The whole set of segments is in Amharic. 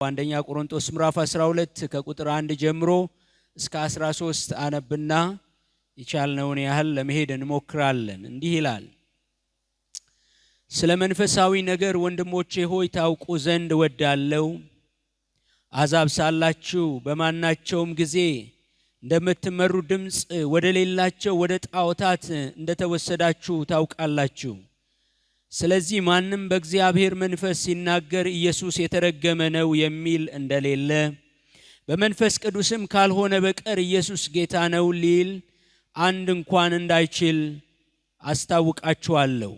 አንደኛ ቆሮንቶስ ምዕራፍ 12 ከቁጥር 1 ጀምሮ እስከ 13 አነብና ይቻልነውን ያህል ለመሄድ እንሞክራለን። እንዲህ ይላል። ስለ መንፈሳዊ ነገር ወንድሞቼ ሆይ ታውቁ ዘንድ እወዳለሁ። አሕዛብ ሳላችሁ በማናቸውም ጊዜ እንደምትመሩ ድምፅ ወደ ሌላቸው ወደ ጣዖታት እንደተወሰዳችሁ ታውቃላችሁ። ስለዚህ ማንም በእግዚአብሔር መንፈስ ሲናገር ኢየሱስ የተረገመ ነው የሚል እንደሌለ በመንፈስ ቅዱስም ካልሆነ በቀር ኢየሱስ ጌታ ነው ሊል አንድ እንኳን እንዳይችል አስታውቃችኋለሁ።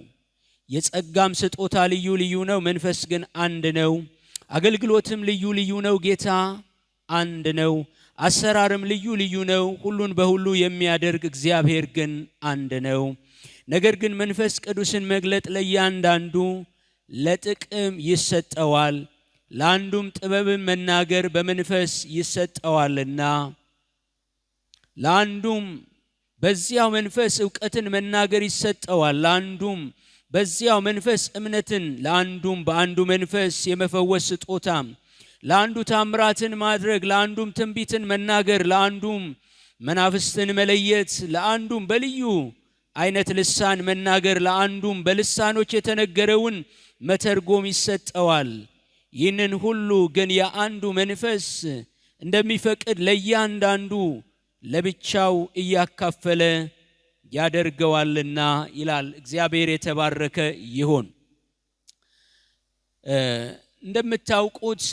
የጸጋም ስጦታ ልዩ ልዩ ነው፣ መንፈስ ግን አንድ ነው። አገልግሎትም ልዩ ልዩ ነው፣ ጌታ አንድ ነው። አሰራርም ልዩ ልዩ ነው፣ ሁሉን በሁሉ የሚያደርግ እግዚአብሔር ግን አንድ ነው። ነገር ግን መንፈስ ቅዱስን መግለጥ ለእያንዳንዱ ለጥቅም ይሰጠዋል፣ ለአንዱም ጥበብን መናገር በመንፈስ ይሰጠዋልና፣ ለአንዱም በዚያው መንፈስ ዕውቀትን መናገር ይሰጠዋል፣ ለአንዱም በዚያው መንፈስ እምነትን፣ ለአንዱም በአንዱ መንፈስ የመፈወስ ስጦታ፣ ለአንዱ ታምራትን ማድረግ፣ ለአንዱም ትንቢትን መናገር፣ ለአንዱም መናፍስትን መለየት፣ ለአንዱም በልዩ አይነት ልሳን መናገር፣ ለአንዱም በልሳኖች የተነገረውን መተርጎም ይሰጠዋል። ይህንን ሁሉ ግን የአንዱ መንፈስ እንደሚፈቅድ ለእያንዳንዱ ለብቻው እያካፈለ ያደርገዋልና ይላል። እግዚአብሔር የተባረከ ይሁን። እንደምታውቁት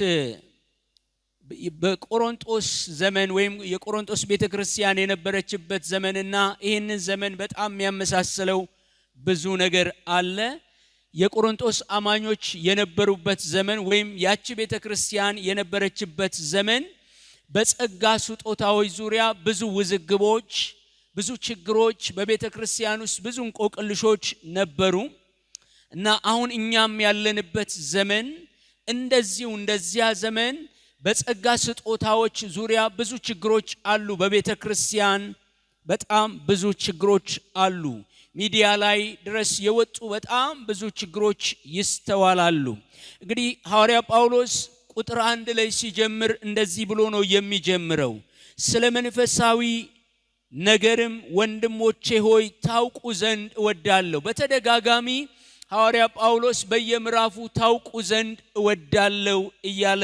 በቆሮንቶስ ዘመን ወይም የቆሮንቶስ ቤተክርስቲያን የነበረችበት ዘመንና ይህንን ዘመን በጣም የሚያመሳስለው ብዙ ነገር አለ። የቆሮንቶስ አማኞች የነበሩበት ዘመን ወይም ያቺ ቤተክርስቲያን የነበረችበት ዘመን በጸጋ ስጦታዎች ዙሪያ ብዙ ውዝግቦች፣ ብዙ ችግሮች፣ በቤተክርስቲያን ውስጥ ብዙ እንቆቅልሾች ነበሩ እና አሁን እኛም ያለንበት ዘመን እንደዚያ ዘመን በጸጋ ስጦታዎች ዙሪያ ብዙ ችግሮች አሉ። በቤተ ክርስቲያን በጣም ብዙ ችግሮች አሉ። ሚዲያ ላይ ድረስ የወጡ በጣም ብዙ ችግሮች ይስተዋላሉ። እንግዲህ ሐዋርያ ጳውሎስ ቁጥር 1 ላይ ሲጀምር እንደዚህ ብሎ ነው የሚጀምረው። ስለ መንፈሳዊ ነገርም ወንድሞቼ ሆይ ታውቁ ዘንድ እወዳለሁ። በተደጋጋሚ ሐዋርያ ጳውሎስ በየምዕራፉ ታውቁ ዘንድ እወዳለሁ እያለ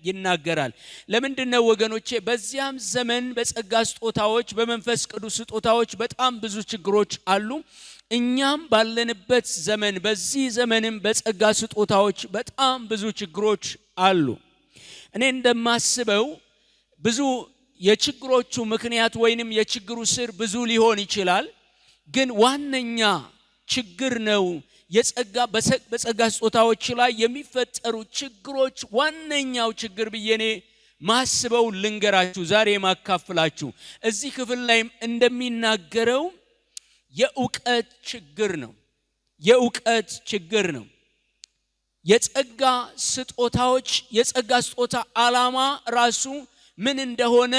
ይናገራል። ለምንድነው ወገኖቼ? በዚያም ዘመን በጸጋ ስጦታዎች በመንፈስ ቅዱስ ስጦታዎች በጣም ብዙ ችግሮች አሉ። እኛም ባለንበት ዘመን በዚህ ዘመንም በጸጋ ስጦታዎች በጣም ብዙ ችግሮች አሉ። እኔ እንደማስበው ብዙ የችግሮቹ ምክንያት ወይንም የችግሩ ስር ብዙ ሊሆን ይችላል። ግን ዋነኛ ችግር ነው በጸጋ ስጦታዎች ላይ የሚፈጠሩ ችግሮች። ዋነኛው ችግር ብዬኔ ማስበው ልንገራችሁ፣ ዛሬ ማካፍላችሁ እዚህ ክፍል ላይ እንደሚናገረው የእውቀት ችግር ነው። የእውቀት ችግር ነው። የጸጋ ስጦታዎች የጸጋ ስጦታ ዓላማ ራሱ ምን እንደሆነ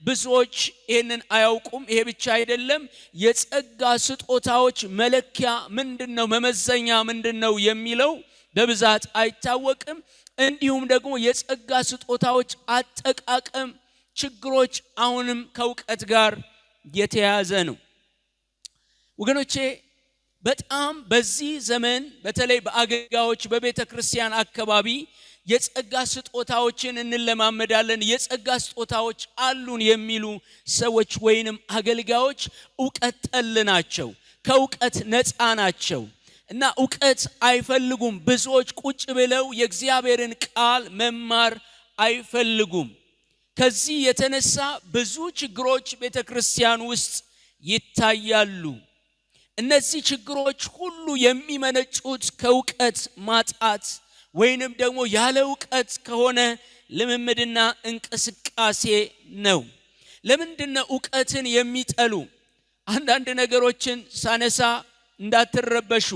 ብዙዎች ይህንን አያውቁም። ይሄ ብቻ አይደለም፣ የጸጋ ስጦታዎች መለኪያ ምንድነው፣ መመዘኛ ምንድነው የሚለው በብዛት አይታወቅም። እንዲሁም ደግሞ የጸጋ ስጦታዎች አጠቃቀም ችግሮች አሁንም ከእውቀት ጋር የተያያዘ ነው። ወገኖቼ በጣም በዚህ ዘመን በተለይ በአገልጋዮች በቤተ ክርስቲያን አካባቢ የጸጋ ስጦታዎችን እንለማመዳለን፣ የጸጋ ስጦታዎች አሉን የሚሉ ሰዎች ወይንም አገልጋዮች ዕውቀት ጠል ናቸው፣ ከዕውቀት ነፃ ናቸው እና ዕውቀት አይፈልጉም። ብዙዎች ቁጭ ብለው የእግዚአብሔርን ቃል መማር አይፈልጉም። ከዚህ የተነሳ ብዙ ችግሮች ቤተክርስቲያን ውስጥ ይታያሉ። እነዚህ ችግሮች ሁሉ የሚመነጩት ከዕውቀት ማጣት ወይንም ደግሞ ያለ ዕውቀት ከሆነ ልምምድና እንቅስቃሴ ነው። ለምንድነው ዕውቀትን የሚጠሉ? አንዳንድ ነገሮችን ሳነሳ እንዳትረበሹ።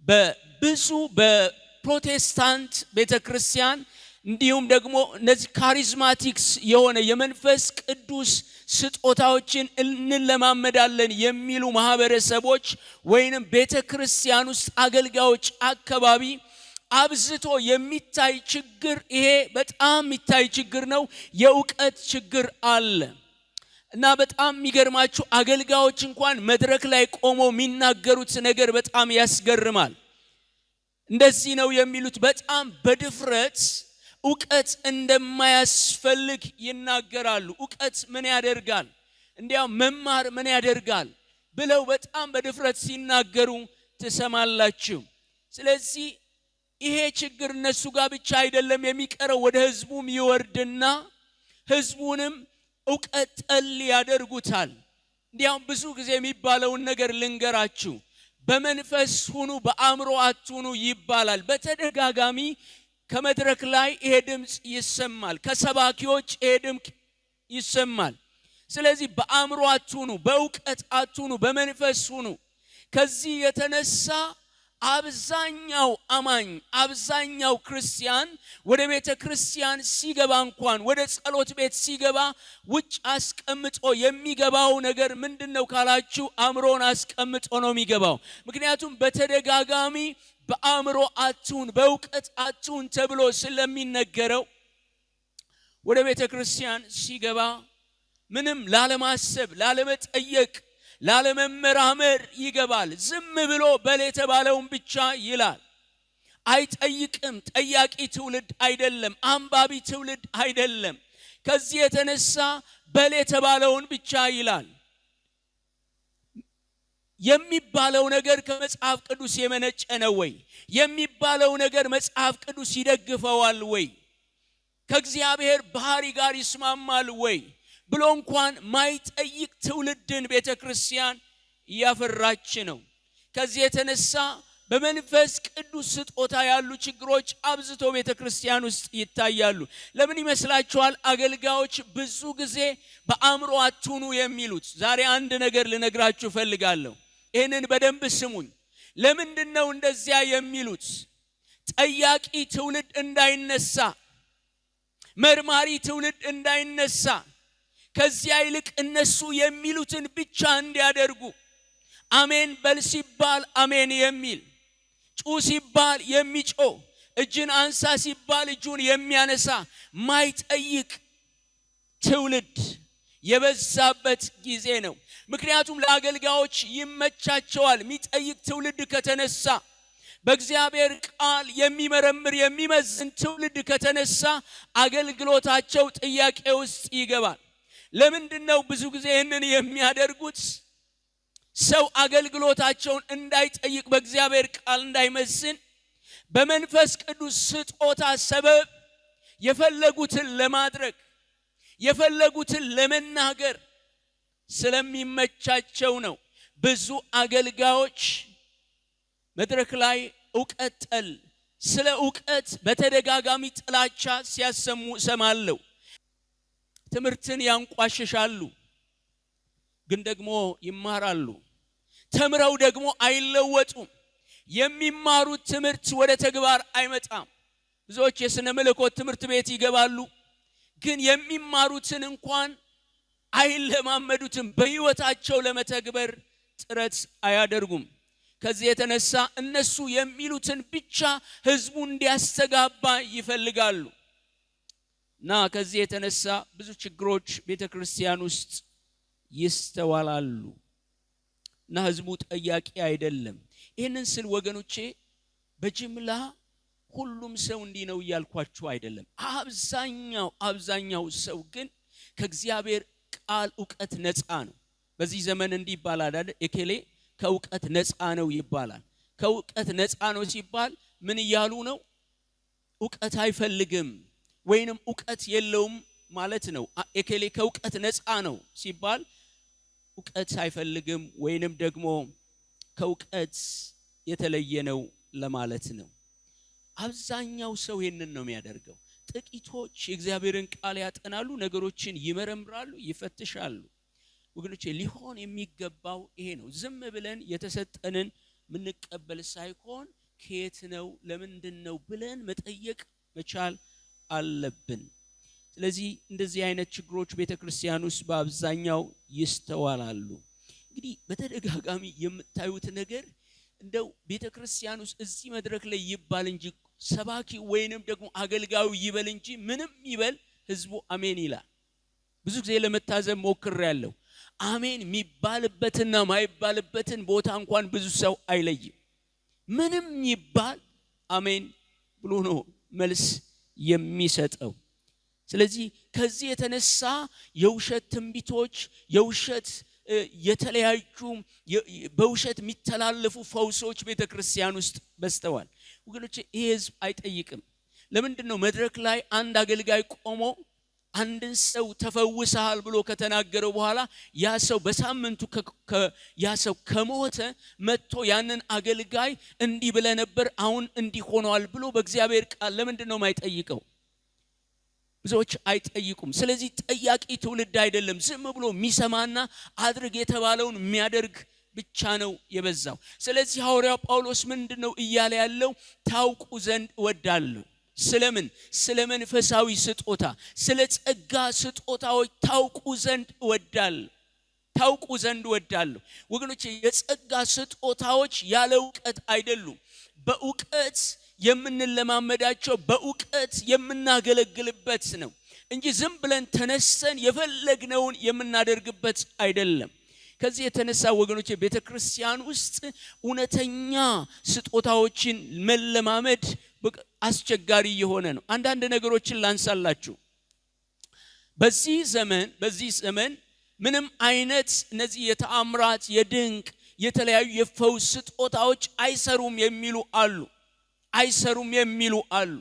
በብዙ በፕሮቴስታንት ቤተክርስቲያን እንዲሁም ደግሞ እነዚህ ካሪዝማቲክስ የሆነ የመንፈስ ቅዱስ ስጦታዎችን እንለማመዳለን የሚሉ ማህበረሰቦች ወይንም ቤተክርስቲያን ውስጥ አገልጋዮች አካባቢ አብዝቶ የሚታይ ችግር ይሄ በጣም የሚታይ ችግር ነው። የእውቀት ችግር አለ እና በጣም የሚገርማችሁ አገልጋዮች እንኳን መድረክ ላይ ቆመው የሚናገሩት ነገር በጣም ያስገርማል። እንደዚህ ነው የሚሉት። በጣም በድፍረት ዕውቀት እንደማያስፈልግ ይናገራሉ። ዕውቀት ምን ያደርጋል? እንዲያው መማር ምን ያደርጋል ብለው በጣም በድፍረት ሲናገሩ ትሰማላችሁ። ስለዚህ ይሄ ችግር እነሱ ጋር ብቻ አይደለም የሚቀረው፣ ወደ ህዝቡም ይወርድና ህዝቡንም ዕውቀት ጠል ያደርጉታል። እንዲያውም ብዙ ጊዜ የሚባለውን ነገር ልንገራችሁ። በመንፈስ ሁኑ በአእምሮ አትሁኑ ይባላል። በተደጋጋሚ ከመድረክ ላይ ይሄ ድምጽ ይሰማል፣ ከሰባኪዎች ይሄ ድምጽ ይሰማል። ስለዚህ በአእምሮ አትሁኑ፣ በዕውቀት አትሁኑ፣ በመንፈስ ሁኑ። ከዚህ የተነሳ አብዛኛው አማኝ አብዛኛው ክርስቲያን ወደ ቤተ ክርስቲያን ሲገባ እንኳን ወደ ጸሎት ቤት ሲገባ ውጭ አስቀምጦ የሚገባው ነገር ምንድነው ካላችሁ አእምሮን አስቀምጦ ነው የሚገባው። ምክንያቱም በተደጋጋሚ በአእምሮ አትሁን በዕውቀት አትሁን ተብሎ ስለሚነገረው ወደ ቤተ ክርስቲያን ሲገባ ምንም ላለማሰብ ላለመጠየቅ ላለመመራመር ይገባል። ዝም ብሎ በል የተባለውን ብቻ ይላል። አይጠይቅም። ጠያቂ ትውልድ አይደለም፣ አንባቢ ትውልድ አይደለም። ከዚህ የተነሳ በል የተባለውን ብቻ ይላል። የሚባለው ነገር ከመጽሐፍ ቅዱስ የመነጨ ነው ወይ? የሚባለው ነገር መጽሐፍ ቅዱስ ይደግፈዋል ወይ? ከእግዚአብሔር ባህሪ ጋር ይስማማል ወይ ብሎ እንኳን ማይጠይቅ ትውልድን ቤተክርስቲያን ያፈራች ነው። ከዚህ የተነሳ በመንፈስ ቅዱስ ስጦታ ያሉ ችግሮች አብዝቶ ቤተክርስቲያን ውስጥ ይታያሉ። ለምን ይመስላችኋል አገልጋዮች ብዙ ጊዜ በአእምሮ አትሁኑ የሚሉት? ዛሬ አንድ ነገር ልነግራችሁ ፈልጋለሁ። ይሄንን በደንብ ስሙኝ። ለምንድነው እንደዚያ የሚሉት? ጠያቂ ትውልድ እንዳይነሳ፣ መርማሪ ትውልድ እንዳይነሳ፣ ከዚያ ይልቅ እነሱ የሚሉትን ብቻ እንዲያደርጉ፣ አሜን በል ሲባል አሜን የሚል፣ ጩ ሲባል የሚጮህ፣ እጅን አንሳ ሲባል እጁን የሚያነሳ ማይጠይቅ ትውልድ የበዛበት ጊዜ ነው። ምክንያቱም ለአገልጋዮች ይመቻቸዋል። የሚጠይቅ ትውልድ ከተነሳ፣ በእግዚአብሔር ቃል የሚመረምር የሚመዝን ትውልድ ከተነሳ አገልግሎታቸው ጥያቄ ውስጥ ይገባል። ለምንድነው ብዙ ጊዜ ይህንን የሚያደርጉት? ሰው አገልግሎታቸውን እንዳይጠይቅ፣ በእግዚአብሔር ቃል እንዳይመዝን፣ በመንፈስ ቅዱስ ስጦታ ሰበብ የፈለጉትን ለማድረግ የፈለጉትን ለመናገር ስለሚመቻቸው ነው። ብዙ አገልጋዮች መድረክ ላይ ዕውቀት ጠል፣ ስለ ዕውቀት በተደጋጋሚ ጥላቻ ሲያሰሙ ሰማለሁ። ትምህርትን ያንቋሽሻሉ፣ ግን ደግሞ ይማራሉ። ተምረው ደግሞ አይለወጡም። የሚማሩት ትምህርት ወደ ተግባር አይመጣም። ብዙዎች የሥነ መለኮት ትምህርት ቤት ይገባሉ፣ ግን የሚማሩትን እንኳን አይለማመዱትም። በሕይወታቸው ለመተግበር ጥረት አያደርጉም። ከዚህ የተነሳ እነሱ የሚሉትን ብቻ ሕዝቡ እንዲያስተጋባ ይፈልጋሉ እና ከዚህ የተነሳ ብዙ ችግሮች ቤተክርስቲያን ውስጥ ይስተዋላሉ እና ሕዝቡ ጠያቂ አይደለም። ይህንን ስል ወገኖቼ በጅምላ ሁሉም ሰው እንዲህ ነው እያልኳችሁ አይደለም። አብዛኛው ሰው ግን ከእግዚአብሔር ቃል ዕውቀት ነፃ ነው። በዚህ ዘመን እንዲህ ይባላል አይደል? እከሌ ከዕውቀት ነፃ ነው ይባላል። ከዕውቀት ነፃ ነው ሲባል ምን እያሉ ነው? ዕውቀት አይፈልግም ወይንም ዕውቀት የለውም ማለት ነው። እከሌ ከዕውቀት ነፃ ነው ሲባል ዕውቀት አይፈልግም ወይንም ደግሞ ከዕውቀት የተለየ ነው ለማለት ነው። አብዛኛው ሰው ይሄንን ነው የሚያደርገው። ጥቂቶች የእግዚአብሔርን ቃል ያጠናሉ፣ ነገሮችን ይመረምራሉ፣ ይፈትሻሉ። ወገኖቼ ሊሆን የሚገባው ይሄ ነው። ዝም ብለን የተሰጠንን ምንቀበል ሳይሆን ከየት ነው ለምንድነው ብለን መጠየቅ መቻል አለብን። ስለዚህ እንደዚህ አይነት ችግሮች ቤተክርስቲያን ውስጥ በአብዛኛው ይስተዋላሉ። እንግዲህ በተደጋጋሚ የምታዩት ነገር እንደው ቤተክርስቲያን ውስጥ እዚህ መድረክ ላይ ይባል እንጂ ሰባኪ ወይንም ደግሞ አገልጋዩ ይበል እንጂ ምንም ይበል ህዝቡ አሜን ይላል። ብዙ ጊዜ ለመታዘብ ሞክሬያለሁ። አሜን የሚባልበትና ማይባልበትን ቦታ እንኳን ብዙ ሰው አይለይም። ምንም ይባል አሜን ብሎ ነው መልስ የሚሰጠው። ስለዚህ ከዚህ የተነሳ የውሸት ትንቢቶች፣ የውሸት የተለያዩ በውሸት የሚተላለፉ ፈውሶች ቤተክርስቲያን ውስጥ በስተዋል። ወገኖቼ ይሄ ህዝብ አይጠይቅም። ለምንድነው መድረክ ላይ አንድ አገልጋይ ቆሞ አንድን ሰው ተፈውሰሃል ብሎ ከተናገረው በኋላ ያ ሰው በሳምንቱ ያ ሰው ከሞተ መጥቶ ያንን አገልጋይ እንዲህ ብለ ነበር አሁን እንዲህ ሆኗል ብሎ በእግዚአብሔር ቃል ለምንድነው የማይጠይቀው? ብዙዎች አይጠይቁም። ስለዚህ ጠያቂ ትውልድ አይደለም። ዝም ብሎ የሚሰማና አድርግ የተባለውን የሚያደርግ ብቻ ነው የበዛው። ስለዚህ ሐዋርያው ጳውሎስ ምንድነው እያለ ያለው? ታውቁ ዘንድ እወዳለሁ። ስለምን? ስለ መንፈሳዊ ስጦታ፣ ስለ ጸጋ ስጦታዎች ታውቁ ዘንድ እወዳለሁ። ታውቁ ዘንድ እወዳለሁ። ወገኖቼ የጸጋ ስጦታዎች ያለ ዕውቀት አይደሉም። በዕውቀት የምንለማመዳቸው፣ በዕውቀት የምናገለግልበት ነው እንጂ ዝም ብለን ተነስተን የፈለግነውን የምናደርግበት አይደለም። ከዚህ የተነሳ ወገኖቼ ቤተክርስቲያን ውስጥ እውነተኛ ስጦታዎችን መለማመድ አስቸጋሪ የሆነ ነው። አንዳንድ ነገሮችን ላንሳላችሁ። በዚህ ዘመን ምንም አይነት እነዚህ የተአምራት፣ የድንቅ፣ የተለያዩ የፈውስ ስጦታዎች አይሰሩም የሚሉ አሉ።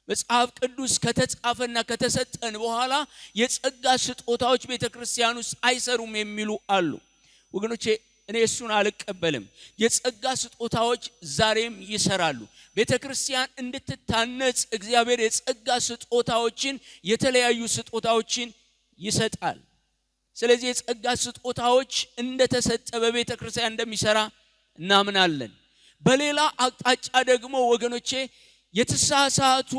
መጽሐፍ ቅዱስ ከተጻፈና ከተሰጠን በኋላ የጸጋ ስጦታዎች ቤተክርስቲያን ውስጥ አይሰሩም የሚሉ አሉ። ወገኖቼ እኔ እሱን አልቀበልም። የጸጋ ስጦታዎች ዛሬም ይሰራሉ። ቤተክርስቲያን እንድትታነጽ እግዚአብሔር የጸጋ ስጦታዎችን፣ የተለያዩ ስጦታዎችን ይሰጣል። ስለዚህ የጸጋ ስጦታዎች እንደተሰጠ በቤተክርስቲያን እንደሚሰራ እናምናለን። በሌላ አቅጣጫ ደግሞ ወገኖቼ የተሳሳቱ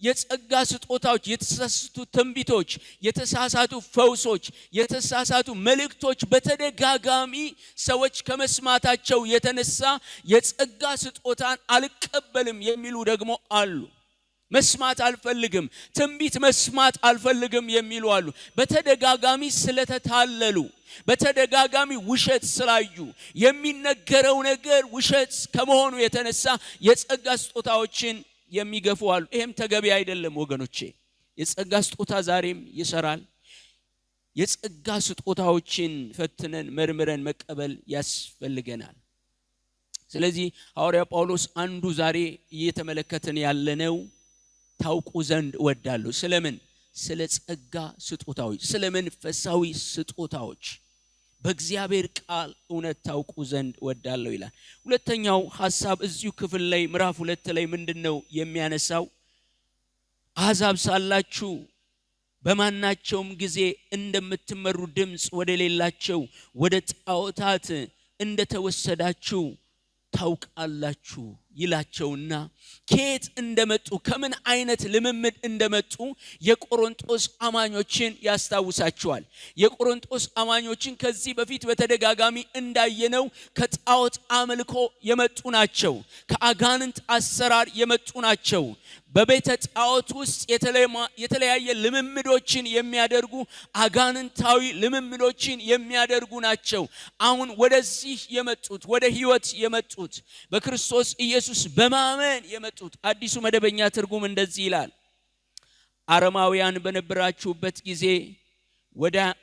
የጸጋ ስጦታዎች፣ የተሳሳቱ ትንቢቶች፣ የተሳሳቱ ፈውሶች፣ የተሳሳቱ መልእክቶች በተደጋጋሚ ሰዎች ከመስማታቸው የተነሳ የጸጋ ስጦታን አልቀበልም የሚሉ ደግሞ አሉ። መስማት አልፈልግም፣ ትንቢት መስማት አልፈልግም የሚሉ አሉ። በተደጋጋሚ ስለተታለሉ፣ በተደጋጋሚ ውሸት ስላዩ፣ የሚነገረው ነገር ውሸት ከመሆኑ የተነሳ የጸጋ ስጦታዎችን የሚገፉ አሉ። ይሄም ተገቢ አይደለም ወገኖቼ። የጸጋ ስጦታ ዛሬም ይሰራል። የጸጋ ስጦታዎችን ፈትነን መርምረን መቀበል ያስፈልገናል። ስለዚህ ሐዋርያ ጳውሎስ አንዱ ዛሬ እየተመለከተን ያለነው ታውቁ ዘንድ እወዳለሁ። ስለምን? ስለ ጸጋ ስጦታዎች፣ ስለ መንፈሳዊ ስጦታዎች በእግዚአብሔር ቃል እውነት ታውቁ ዘንድ እወዳለሁ ይላል። ሁለተኛው ሐሳብ እዚሁ ክፍል ላይ ምዕራፍ 2 ላይ ምንድነው የሚያነሳው? አሕዛብ ሳላችሁ በማናቸውም ጊዜ እንደምትመሩ ድምጽ ወደ ሌላቸው ወደ ጣዖታት እንደተወሰዳችሁ ታውቃላችሁ ይላቸውና ከየት እንደመጡ ከምን አይነት ልምምድ እንደመጡ የቆሮንቶስ አማኞችን ያስታውሳቸዋል። የቆሮንቶስ አማኞችን ከዚህ በፊት በተደጋጋሚ እንዳየነው ከጣዖት አምልኮ የመጡ ናቸው። ከአጋንንት አሰራር የመጡ ናቸው። በቤተ ጣዖት ውስጥ የተለያየ ልምምዶችን የሚያደርጉ አጋንንታዊ ልምምዶችን የሚያደርጉ ናቸው። አሁን ወደዚህ የመጡት ወደ ሕይወት የመጡት በክርስቶስ ኢየሱስ በማመን የመጡት አዲሱ መደበኛ ትርጉም እንደዚህ ይላል። አረማውያን በነበራችሁበት ጊዜ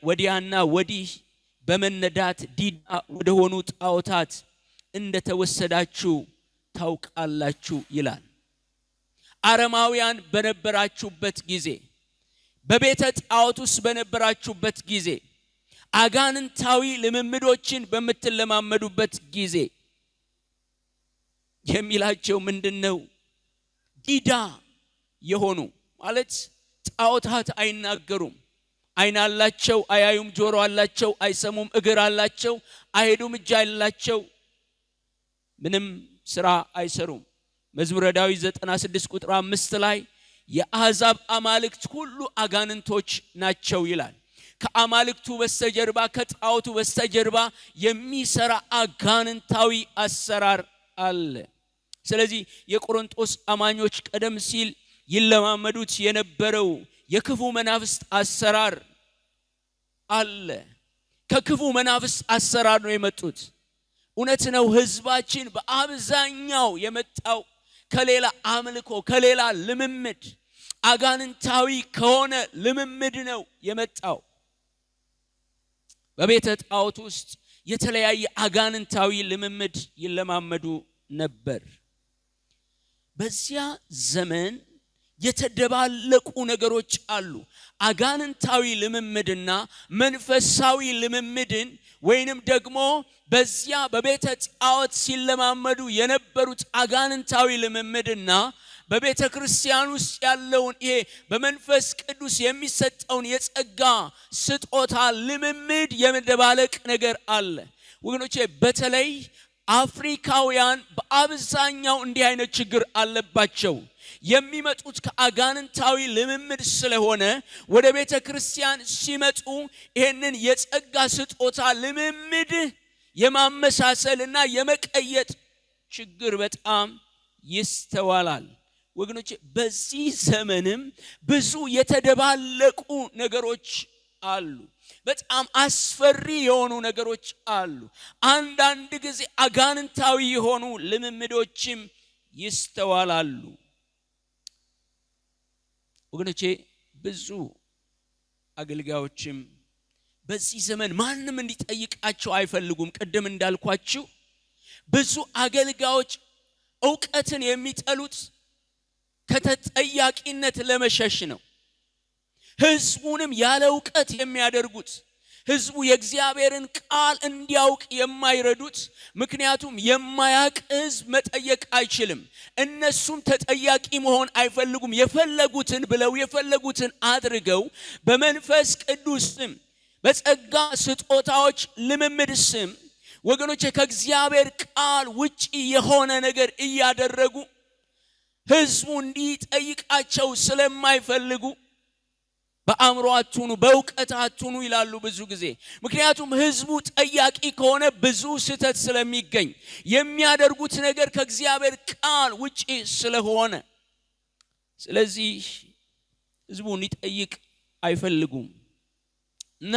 ወዲያና ወዲህ በመነዳት ዲዳ ወደ ሆኑ ጣዖታት እንደተወሰዳችሁ ታውቃላችሁ ይላል። አረማውያን በነበራችሁበት ጊዜ፣ በቤተ ጣዖት ውስጥ በነበራችሁበት ጊዜ፣ አጋንንታዊ ልምምዶችን በምትለማመዱበት ጊዜ የሚላቸው ምንድነው? ዲዳ የሆኑ ማለት ጣዖታት አይናገሩም፣ አይን አላቸው አያዩም፣ ጆሮ አላቸው አይሰሙም፣ እግር አላቸው አይሄዱም፣ እጅ አላቸው ምንም ስራ አይሰሩም። መዝሙረ ዳዊት 96 ቁጥር 5 ላይ የአሕዛብ አማልክት ሁሉ አጋንንቶች ናቸው ይላል። ከአማልክቱ በስተጀርባ ከጣዖቱ በስተጀርባ የሚሰራ አጋንንታዊ አሰራር አለ። ስለዚህ የቆሮንቶስ አማኞች ቀደም ሲል ይለማመዱት የነበረው የክፉ መናፍስት አሰራር አለ። ከክፉ መናፍስት አሰራር ነው የመጡት። እውነት ነው፣ ህዝባችን በአብዛኛው የመጣው ከሌላ አምልኮ፣ ከሌላ ልምምድ፣ አጋንንታዊ ከሆነ ልምምድ ነው የመጣው። በቤተ ጣዖት ውስጥ የተለያየ አጋንንታዊ ልምምድ ይለማመዱ ነበር። በዚያ ዘመን የተደባለቁ ነገሮች አሉ። አጋንንታዊ ልምምድና መንፈሳዊ ልምምድን ወይንም ደግሞ በዚያ በቤተ ጣዖት ሲለማመዱ የነበሩት አጋንንታዊ ልምምድና በቤተ ክርስቲያን ውስጥ ያለውን ይሄ በመንፈስ ቅዱስ የሚሰጠውን የጸጋ ስጦታ ልምምድ የመደባለቅ ነገር አለ። ወገኖቼ በተለይ አፍሪካውያን በአብዛኛው እንዲህ አይነት ችግር አለባቸው። የሚመጡት ከአጋንንታዊ ልምምድ ስለሆነ ወደ ቤተ ክርስቲያን ሲመጡ ይህንን የጸጋ ስጦታ ልምምድ የማመሳሰልና የመቀየጥ ችግር በጣም ይስተዋላል። ወገኖች በዚህ ዘመንም ብዙ የተደባለቁ ነገሮች አሉ። በጣም አስፈሪ የሆኑ ነገሮች አሉ። አንዳንድ ጊዜ አጋንንታዊ የሆኑ ልምምዶችም ይስተዋላሉ። ወገኖቼ ብዙ አገልጋዮችም በዚህ ዘመን ማንም እንዲጠይቃቸው አይፈልጉም። ቅድም እንዳልኳችሁ ብዙ አገልጋዮች ዕውቀትን የሚጠሉት ከተጠያቂነት ለመሸሽ ነው። ህዝቡንም ያለ ዕውቀት የሚያደርጉት፣ ህዝቡ የእግዚአብሔርን ቃል እንዲያውቅ የማይረዱት። ምክንያቱም የማያውቅ ህዝብ መጠየቅ አይችልም። እነሱም ተጠያቂ መሆን አይፈልጉም። የፈለጉትን ብለው የፈለጉትን አድርገው በመንፈስ ቅዱስ ስም በጸጋ ስጦታዎች ልምምድ ስም ወገኖቼ ከእግዚአብሔር ቃል ውጪ የሆነ ነገር እያደረጉ ህዝቡ እንዲጠይቃቸው ስለማይፈልጉ በአእምሮ አትሁኑ፣ በእውቀት አትሁኑ ይላሉ ብዙ ጊዜ። ምክንያቱም ህዝቡ ጠያቂ ከሆነ ብዙ ስህተት ስለሚገኝ የሚያደርጉት ነገር ከእግዚአብሔር ቃል ውጪ ስለሆነ፣ ስለዚህ ህዝቡ እንዲጠይቅ አይፈልጉም። እና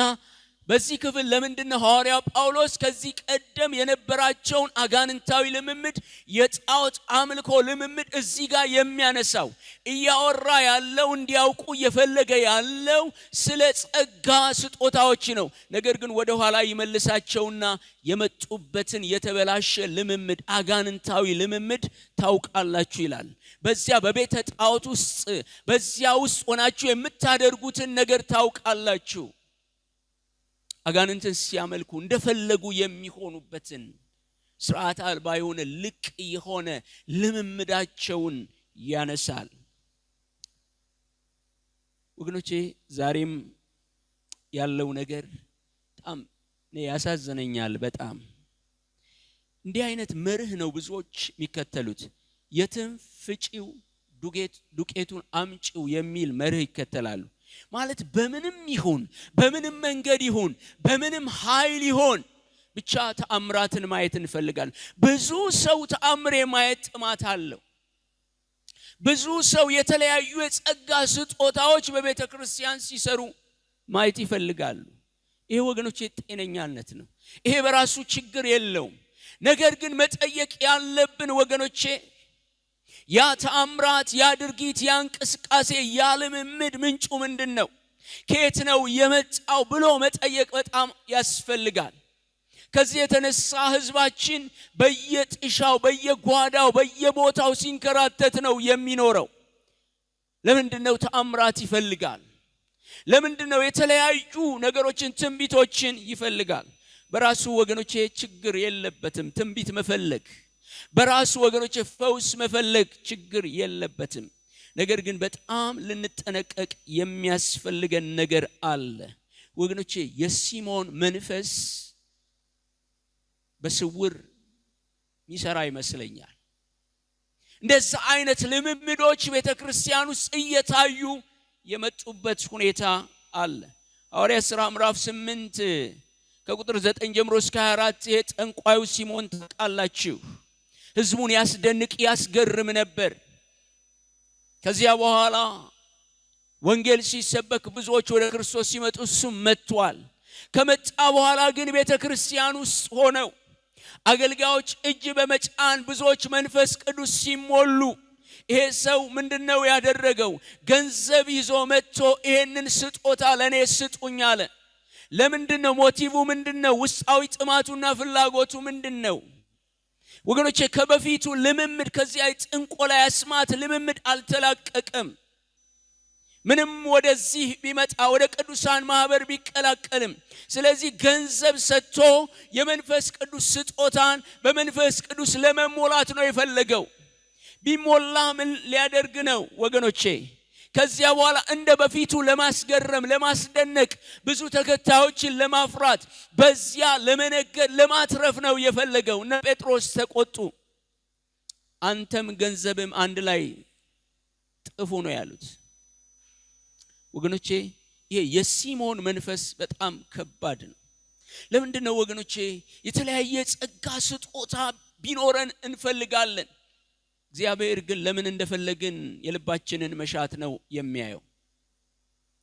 በዚህ ክፍል ለምንድነው ሐዋርያው ጳውሎስ ከዚህ ቀደም የነበራቸውን አጋንንታዊ ልምምድ የጣዖት አምልኮ ልምምድ እዚህ ጋር የሚያነሳው? እያወራ ያለው እንዲያውቁ እየፈለገ ያለው ስለ ጸጋ ስጦታዎች ነው። ነገር ግን ወደ ኋላ ይመልሳቸውና የመጡበትን የተበላሸ ልምምድ አጋንንታዊ ልምምድ ታውቃላችሁ ይላል። በዚያ በቤተ ጣዖት ውስጥ በዚያ ውስጥ ሆናችሁ የምታደርጉትን ነገር ታውቃላችሁ። አጋንንትን ሲያመልኩ እንደፈለጉ የሚሆኑበትን ስርዓት አልባ የሆነ ልቅ የሆነ ልምምዳቸውን ያነሳል። ወገኖቼ ዛሬም ያለው ነገር በጣም ያሳዝነኛል። በጣም እንዲህ አይነት መርህ ነው ብዙዎች የሚከተሉት። የትም ፍጪው ዱቄቱን አምጪው የሚል መርህ ይከተላሉ። ማለት በምንም ይሁን በምንም መንገድ ይሁን በምንም ኃይል ይሁን ብቻ ተአምራትን ማየት እንፈልጋለን። ብዙ ሰው ተአምር የማየት ጥማት አለው። ብዙ ሰው የተለያዩ የጸጋ ስጦታዎች በቤተ ክርስቲያን ሲሰሩ ማየት ይፈልጋሉ። ይሄ ወገኖቼ ጤነኛነት ነው። ይሄ በራሱ ችግር የለውም። ነገር ግን መጠየቅ ያለብን ወገኖቼ ያ ተአምራት፣ ያ ድርጊት፣ ያ እንቅስቃሴ፣ ያ ልምምድ ምንጩ ምንድነው? ከየት ነው የመጣው ብሎ መጠየቅ በጣም ያስፈልጋል። ከዚህ የተነሳ ህዝባችን በየጥሻው በየጓዳው በየቦታው ሲንከራተት ነው የሚኖረው። ለምንድነው ተአምራት ይፈልጋል? ለምንድነው የተለያዩ ነገሮችን ትንቢቶችን ይፈልጋል? በራሱ ወገኖቼ ችግር የለበትም ትንቢት መፈለግ። በራሱ ወገኖቼ ፈውስ መፈለግ ችግር የለበትም። ነገር ግን በጣም ልንጠነቀቅ የሚያስፈልገን ነገር አለ ወገኖቼ። የሲሞን መንፈስ በስውር ሚሰራ ይመስለኛል። እንደዛ አይነት ልምምዶች ቤተክርስቲያን ውስጥ እየታዩ የመጡበት ሁኔታ አለ። ሐዋርያት ሥራ ምዕራፍ 8 ከቁጥር 9 ጀምሮ እስከ 24 የጠንቋዩ ሲሞን ታውቃላችሁ። ሕዝቡን ያስደንቅ ያስገርም ነበር። ከዚያ በኋላ ወንጌል ሲሰበክ ብዙዎች ወደ ክርስቶስ ሲመጡ እሱም መጥቷል። ከመጣ በኋላ ግን ቤተክርስቲያን ውስጥ ሆነው አገልጋዮች እጅ በመጫን ብዙዎች መንፈስ ቅዱስ ሲሞሉ ይሄ ሰው ምንድነው ያደረገው? ገንዘብ ይዞ መጥቶ ይሄንን ስጦታ ለኔ ስጡኝ አለ። ለምንድነው? ሞቲቭ ምንድነው? ውስጣዊ ጥማቱና ፍላጎቱ ምንድነው? ወገኖቼ ከበፊቱ ልምምድ ከዚያ ጥንቆላ ያስማት ልምምድ አልተላቀቀም። ምንም ወደዚህ ቢመጣ ወደ ቅዱሳን ማህበር ቢቀላቀልም ስለዚህ ገንዘብ ሰጥቶ የመንፈስ ቅዱስ ስጦታን በመንፈስ ቅዱስ ለመሞላት ነው የፈለገው። ቢሞላ ምን ሊያደርግ ነው ወገኖቼ? ከዚያ በኋላ እንደ በፊቱ ለማስገረም ለማስደነቅ ብዙ ተከታዮችን ለማፍራት በዚያ ለመነገድ ለማትረፍ ነው የፈለገው። እነ ጴጥሮስ ተቆጡ። አንተም ገንዘብም አንድ ላይ ጥፉ ነው ያሉት። ወገኖቼ ይሄ የሲሞን መንፈስ በጣም ከባድ ነው። ለምንድን ነው ወገኖቼ የተለያየ ጸጋ ስጦታ ቢኖረን እንፈልጋለን? እግዚአብሔር ግን ለምን እንደፈለግን የልባችንን መሻት ነው የሚያየው።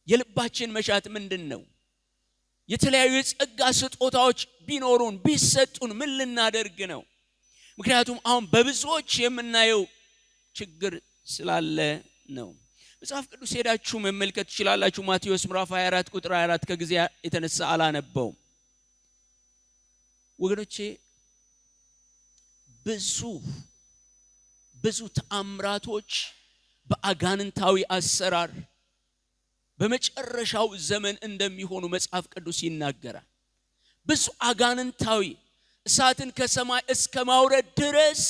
የልባችን መሻት ምንድነው? የተለያዩ የጸጋ ስጦታዎች ቢኖሩን ቢሰጡን ምን ልናደርግ ነው? ምክንያቱም አሁን በብዙዎች የምናየው ችግር ስላለ ነው። መጽሐፍ ቅዱስ ሄዳችሁ መመልከት ትችላላችሁ። ማቴዎስ ምዕራፍ 24 ቁጥር 24 ከጊዜ የተነሳ አላነበውም። ወገኖቼ ብዙ ተአምራቶች በአጋንንታዊ አሰራር በመጨረሻው ዘመን እንደሚሆኑ መጽሐፍ ቅዱስ ይናገራል። ብዙ አጋንንታዊ እሳትን ከሰማይ እስከ ማውረድ ድረስ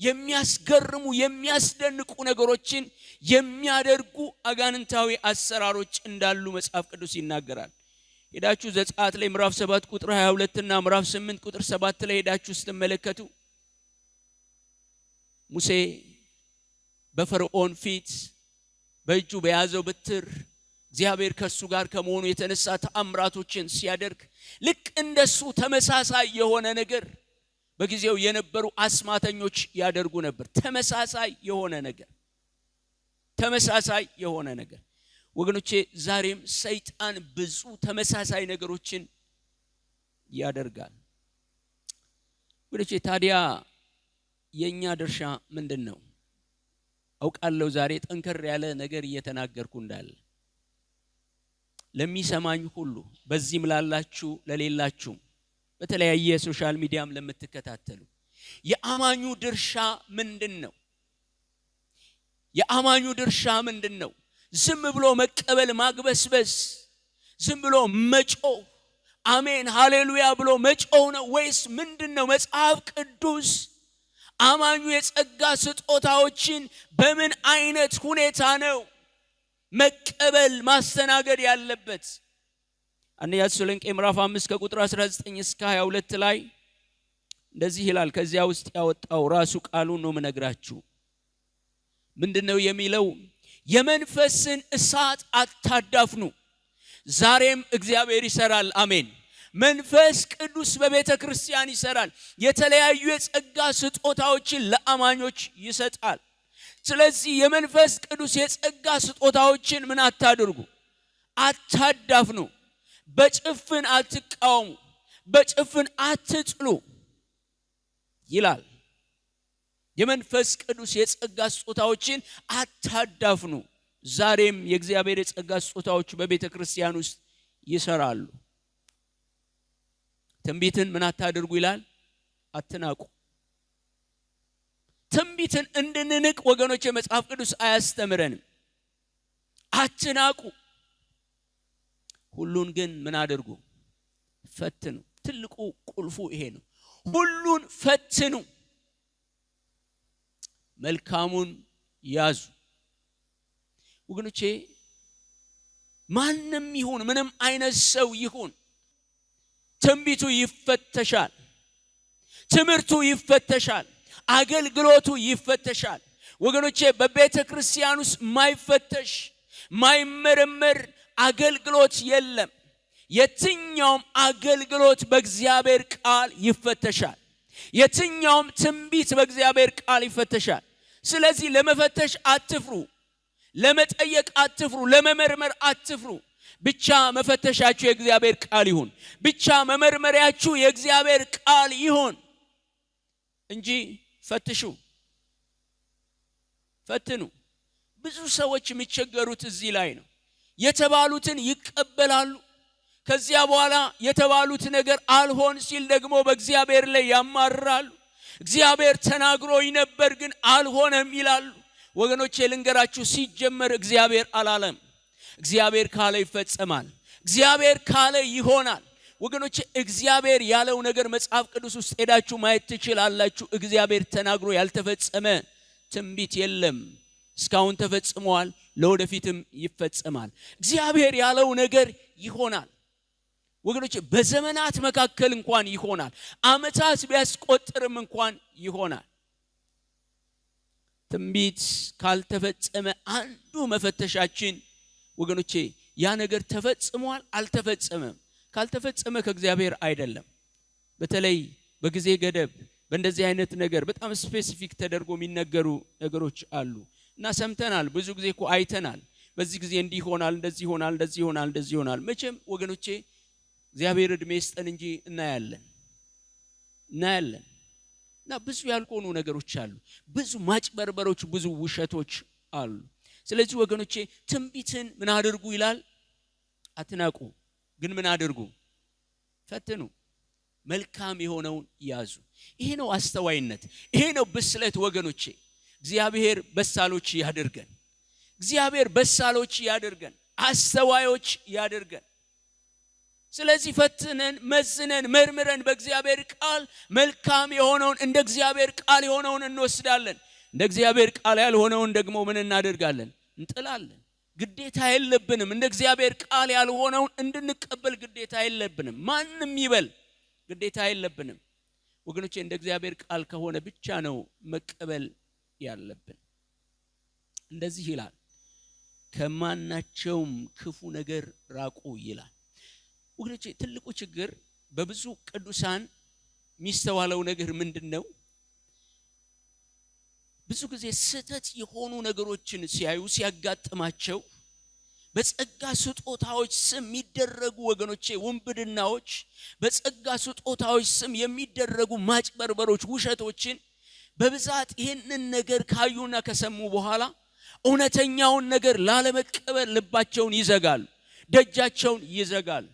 የሚያስገርሙ የሚያስደንቁ ነገሮችን የሚያደርጉ አጋንንታዊ አሰራሮች እንዳሉ መጽሐፍ ቅዱስ ይናገራል። ሄዳችሁ ዘጸአት ላይ ምዕራፍ 7 ቁጥር 22 እና ምዕራፍ 8 ቁጥር 7 ላይ ሄዳችሁ ስትመለከቱ ሙሴ በፈርዖን ፊት በእጁ በያዘው በትር እግዚአብሔር ከሱ ጋር ከመሆኑ የተነሳ ተአምራቶችን ሲያደርግ ልክ እንደሱ ተመሳሳይ የሆነ ነገር በጊዜው የነበሩ አስማተኞች ያደርጉ ነበር። ተመሳሳይ የሆነ ነገር ወገኖቼ ዛሬም ሰይጣን ብዙ ተመሳሳይ ነገሮችን ያደርጋል። ወገኖቼ ታዲያ የኛ ድርሻ ምንድነው? አውቃለሁ ዛሬ ጠንከር ያለ ነገር እየተናገርኩ እንዳለ ለሚሰማኝ ሁሉ በዚህም ላላችሁ ለሌላችሁ በተለያየ ሶሻል ሚዲያም ለምትከታተሉ የአማኙ ድርሻ ምንድነው? የአማኙ ድርሻ ምንድነው? ዝም ብሎ መቀበል ማግበስበስ፣ ዝም ብሎ መጮህ አሜን ሃሌሉያ ብሎ መጮህ ነው ወይስ ምንድነው? መጽሐፍ ቅዱስ አማኙ የጸጋ ስጦታዎችን በምን አይነት ሁኔታ ነው መቀበል ማስተናገድ ያለበት? አንደኛ ተሰሎንቄ ምዕራፍ 5 ከቁጥር 19 እስከ 22 ላይ እንደዚህ ይላል። ከዚያ ውስጥ ያወጣው ራሱ ቃሉን ነው የምነግራችሁ። ምንድነው የሚለው? የመንፈስን እሳት አታዳፍኑ፣ ዛሬም እግዚአብሔር ይሰራል። አሜን። መንፈስ ቅዱስ በቤተ ክርስቲያን ይሰራል። የተለያዩ የጸጋ ስጦታዎችን ለአማኞች ይሰጣል። ስለዚህ የመንፈስ ቅዱስ የጸጋ ስጦታዎችን ምን አታድርጉ? አታዳፍኑ። በጭፍን አትቃወሙ፣ በጭፍን አትጥሉ ይላል። የመንፈስ ቅዱስ የጸጋ ስጦታዎችን አታዳፍኑ። ዛሬም የእግዚአብሔር የጸጋ ስጦታዎች በቤተ ክርስቲያን ውስጥ ይሰራሉ። ትንቢትን ምን አታድርጉ ይላል? አትናቁ። ትንቢትን እንድንንቅ ወገኖች መጽሐፍ ቅዱስ አያስተምረንም። አትናቁ። ሁሉን ግን ምን አድርጉ? ፈትኑ። ትልቁ ቁልፉ ይሄ ነው። ሁሉን ፈትኑ፣ መልካሙን ያዙ። ወገኖቼ ማንም ይሁን ምንም አይነት ሰው ይሁን ትንቢቱ ይፈተሻል፣ ትምህርቱ ይፈተሻል፣ አገልግሎቱ ይፈተሻል። ወገኖቼ በቤተ ክርስቲያን ውስጥ ማይፈተሽ ማይመረመር አገልግሎት የለም። የትኛውም አገልግሎት በእግዚአብሔር ቃል ይፈተሻል። የትኛውም ትንቢት በእግዚአብሔር ቃል ይፈተሻል። ስለዚህ ለመፈተሽ አትፍሩ፣ ለመጠየቅ አትፍሩ፣ ለመመርመር አትፍሩ። ብቻ መፈተሻችሁ የእግዚአብሔር ቃል ይሁን። ብቻ መመርመሪያችሁ የእግዚአብሔር ቃል ይሁን እንጂ ፈትሹ፣ ፈትኑ። ብዙ ሰዎች የሚቸገሩት እዚህ ላይ ነው። የተባሉትን ይቀበላሉ። ከዚያ በኋላ የተባሉት ነገር አልሆን ሲል ደግሞ በእግዚአብሔር ላይ ያማራሉ። እግዚአብሔር ተናግሮኝ ነበር ግን አልሆነም ይላሉ። ወገኖቼ ልንገራችሁ፣ ሲጀመር እግዚአብሔር አላለም። እግዚአብሔር ካለ ይፈጸማል። እግዚአብሔር ካለ ይሆናል። ወገኖቼ እግዚአብሔር ያለው ነገር መጽሐፍ ቅዱስ ውስጥ ሄዳችሁ ማየት ትችላላችሁ። እግዚአብሔር ተናግሮ ያልተፈጸመ ትንቢት የለም። እስካሁን ተፈጽሟል፣ ለወደፊትም ይፈጸማል። እግዚአብሔር ያለው ነገር ይሆናል። ወገኖቼ በዘመናት መካከል እንኳን ይሆናል። ዓመታት ቢያስቆጥርም እንኳን ይሆናል። ትንቢት ካልተፈጸመ አንዱ መፈተሻችን ወገኖቼ ያ ነገር ተፈጽሟል አልተፈጸመም። ካልተፈጸመ ከእግዚአብሔር አይደለም። በተለይ በጊዜ ገደብ በእንደዚህ አይነት ነገር በጣም ስፔሲፊክ ተደርጎ የሚነገሩ ነገሮች አሉ እና ሰምተናል። ብዙ ጊዜ እኮ አይተናል። በዚህ ጊዜ እንዲህ ይሆናል፣ እንደዚህ ይሆናል፣ እንደዚህ ይሆናል፣ እንደዚህ ይሆናል። መቼም ወገኖቼ እግዚአብሔር እድሜ ይስጠን እንጂ እናያለን እና ብዙ ያልሆኑ ነገሮች አሉ። ብዙ ማጭበርበሮች፣ ብዙ ውሸቶች አሉ። ስለዚህ ወገኖቼ ትንቢትን ምን አድርጉ ይላል? አትናቁ፣ ግን ምን አድርጉ? ፈትኑ፣ መልካም የሆነውን ያዙ። ይሄ ነው አስተዋይነት፣ ይሄ ነው ብስለት። ወገኖቼ እግዚአብሔር በሳሎች ያድርገን። እግዚአብሔር በሳሎች ያድርገን፣ አስተዋዮች ያድርገን። ስለዚህ ፈትነን መዝነን መርምረን በእግዚአብሔር ቃል መልካም የሆነውን እንደ እግዚአብሔር ቃል የሆነውን እንወስዳለን። እንደ እግዚአብሔር ቃል ያልሆነውን ደግሞ ምን እናደርጋለን? እንጥላለን። ግዴታ የለብንም። እንደ እግዚአብሔር ቃል ያልሆነውን እንድንቀበል ግዴታ የለብንም። ማንም ይበል ግዴታ የለብንም። ወገኖቼ እንደ እግዚአብሔር ቃል ከሆነ ብቻ ነው መቀበል ያለብን። እንደዚህ ይላል፣ ከማናቸውም ክፉ ነገር ራቁ ይላል። ወገኖቼ ትልቁ ችግር በብዙ ቅዱሳን የሚስተዋለው ነገር ምንድነው? ብዙ ጊዜ ስህተት የሆኑ ነገሮችን ሲያዩ ሲያጋጥማቸው በጸጋ ስጦታዎች ስም የሚደረጉ ወገኖቼ ውንብድናዎች፣ በጸጋ ስጦታዎች ስም የሚደረጉ ማጭበርበሮች፣ ውሸቶችን በብዛት ይህንን ነገር ካዩና ከሰሙ በኋላ እውነተኛውን ነገር ላለመቀበል ልባቸውን ይዘጋሉ፣ ደጃቸውን ይዘጋሉ።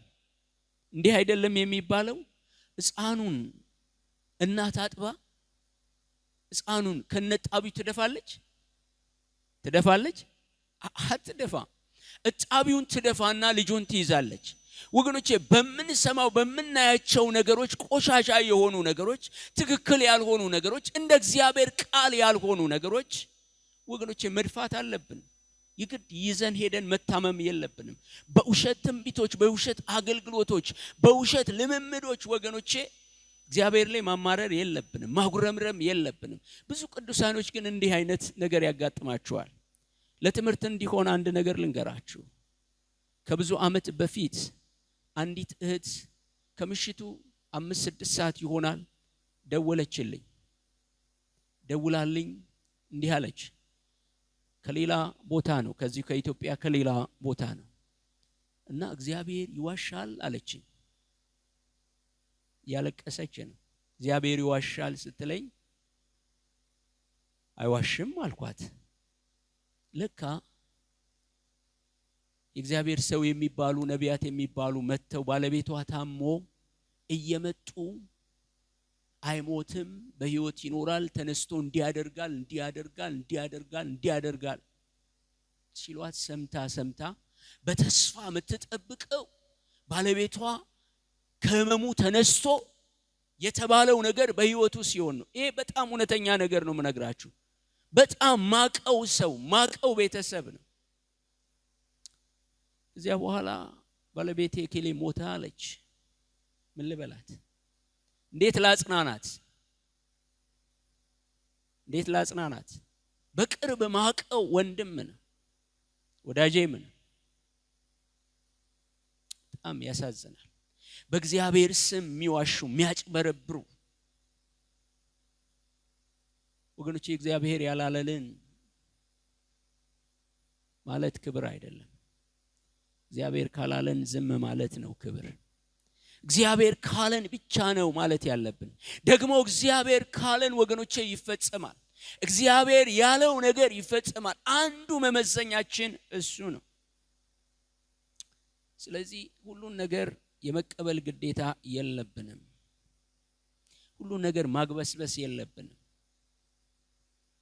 እንዲህ አይደለም የሚባለው? ሕፃኑን እናት አጥባ ሕፃኑን ከነጣቢው ትደፋለች? አትደፋ። እጣቢውን ትደፋና ልጁን ትይዛለች። ወገኖቼ በምንሰማው በምናያቸው ነገሮች፣ ቆሻሻ የሆኑ ነገሮች፣ ትክክል ያልሆኑ ነገሮች፣ እንደ እግዚአብሔር ቃል ያልሆኑ ነገሮች ወገኖቼ መድፋት አለብን። ይግድ ይዘን ሄደን መታመም የለብንም። በውሸት ትንቢቶች፣ በውሸት አገልግሎቶች፣ በውሸት ልምምዶች ወገኖቼ እግዚአብሔር ላይ ማማረር የለብንም፣ ማጉረምረም የለብንም። ብዙ ቅዱሳኖች ግን እንዲህ አይነት ነገር ያጋጥማቸዋል። ለትምህርት እንዲሆን አንድ ነገር ልንገራችሁ። ከብዙ ዓመት በፊት አንዲት እህት ከምሽቱ 5-6 ሰዓት ይሆናል ደውላልኝ እንዲህ አለች። ከሌላ ቦታ ነው፣ ከዚህ ከኢትዮጵያ ከሌላ ቦታ ነው እና እግዚአብሔር ይዋሻል አለችኝ። ያለቀሰች ነው። እግዚአብሔር ይዋሻል ስትለኝ አይዋሽም አልኳት። ለካ የእግዚአብሔር ሰው የሚባሉ ነቢያት የሚባሉ መተው ባለቤቷ ታሞ እየመጡ አይሞትም በሕይወት ይኖራል ተነስቶ እንዲያደርጋል ሲሏት ሰምታ በተስፋ የምትጠብቀው ባለቤቷ ከህመሙ ተነስቶ የተባለው ነገር በሕይወቱ ሲሆን ነው። ይሄ በጣም እውነተኛ ነገር ነው የምነግራችሁ። በጣም ማቀው ቤተሰብ ነው። እዚያ በኋላ ባለቤቴ ከሌ ሞታ አለች። ምን ልበላት? እንዴት ላጽናናት? በቅርብ ማቀው ወንድም ነው፣ ወዳጄም ነው። በጣም ያሳዝናል። በእግዚአብሔር ስም የሚዋሹ የሚያጭበረብሩ ወገኖቼ እግዚአብሔር ያላለልን ማለት ክብር አይደለም። እግዚአብሔር ካላለን ዝም ማለት ነው ክብር። እግዚአብሔር ካለን ብቻ ነው ማለት ያለብን። ደግሞ እግዚአብሔር ካለን ወገኖቼ ይፈጸማል። እግዚአብሔር ያለው ነገር ይፈጸማል። አንዱ መመዘኛችን እሱ ነው። ስለዚህ ሁሉን ነገር የመቀበል ግዴታ የለብንም። ሁሉን ነገር ማግበስበስ የለብንም።